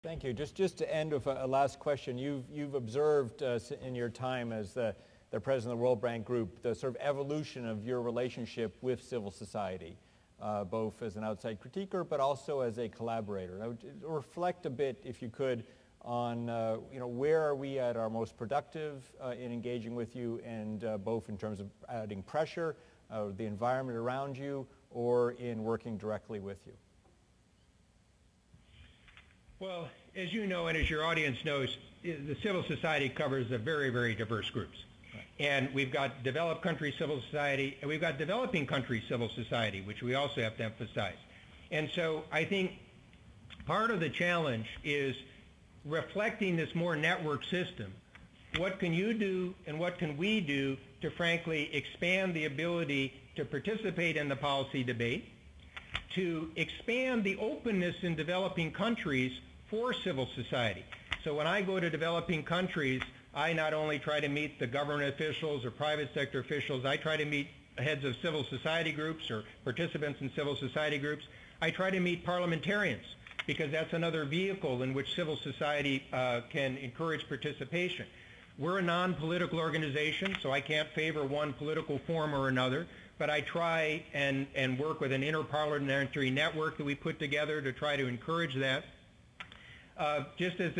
Thank you. Just to end with a last question, you've observed in your time as the president of the World Bank Group the sort of evolution of your relationship with civil society, both as an outside critiquer but also as a collaborator. Now, reflect a bit, if you could, on where are we at our most productive in engaging with you, and both in terms of adding pressure, the environment around you, or in working directly with you. Well, as you know, and as your audience knows, the civil society covers a very, very diverse groups. Right. And we've got developed country civil society, and we've got developing country civil society, which we also have to emphasize. And so I think part of the challenge is reflecting this more network system. What can you do and what can we do to frankly expand the ability to participate in the policy debate, to expand the openness in developing countries for civil society. So when I go to developing countries, I not only try to meet the government officials or private sector officials, I try to meet heads of civil society groups or participants in civil society groups. I try to meet parliamentarians, because that's another vehicle in which civil society can encourage participation. We're a non-political organization, so I can't favor one political form or another, but I try and work with an interparliamentary network that we put together to try to encourage that. Just as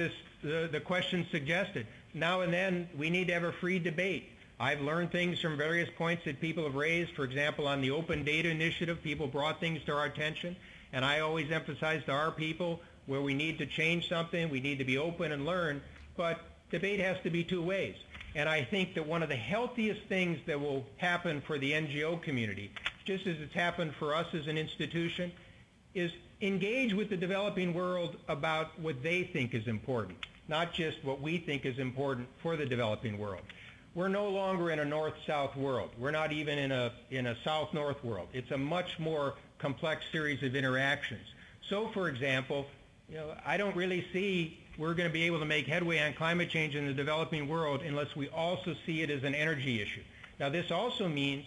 the question suggested, now and then we need to have a free debate. I've learned things from various points that people have raised. For example, on the Open Data Initiative, people brought things to our attention, and I always emphasize to our people where we need to change something, we need to be open and learn, but debate has to be two ways. And I think that one of the healthiest things that will happen for the NGO community, just as it's happened for us as an institution, is engage with the developing world about what they think is important, not just what we think is important for the developing world. We're no longer in a north-south world. We're not even in a south-north world. It's a much more complex series of interactions. So, for example, I don't really see we're going to be able to make headway on climate change in the developing world unless we also see it as an energy issue. Now, this also means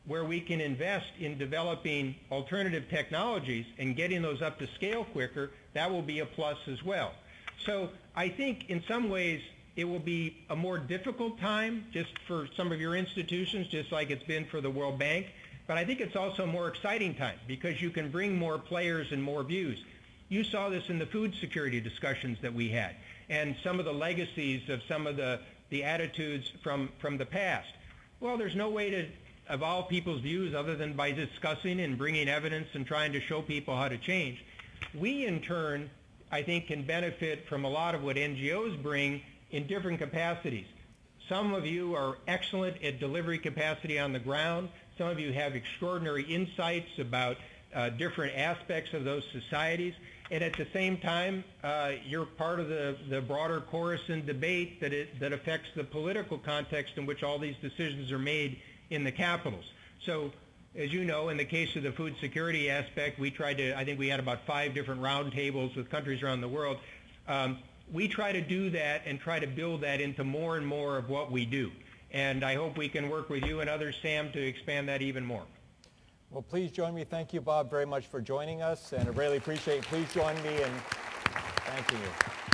where we can invest in developing alternative technologies and getting those up to scale quicker, that will be a plus as well. So I think in some ways it will be a more difficult time just for some of your institutions, just like it's been for the World Bank. But I think it's also a more exciting time because you can bring more players and more views. You saw this in the food security discussions that we had and some of the legacies of some of the attitudes from the past. Well, there's no way to evolve people's views other than by discussing and bringing evidence and trying to show people how to change. We, in turn, I think can benefit from a lot of what NGOs bring in different capacities. Some of you are excellent at delivery capacity on the ground. Some of you have extraordinary insights about different aspects of those societies. And at the same time, you're part of the broader chorus and debate that affects the political context in which all these decisions are made in the capitals. So, as you know, in the case of the food security aspect, we tried to, I think we had about 5 different roundtables with countries around the world. We try to do that and try to build that into more and more of what we do. And I hope we can work with you and others, Sam, to expand that even more. Well, please join me. Thank you, Bob, very much for joining us, and I really appreciate it. Please join me in thanking you.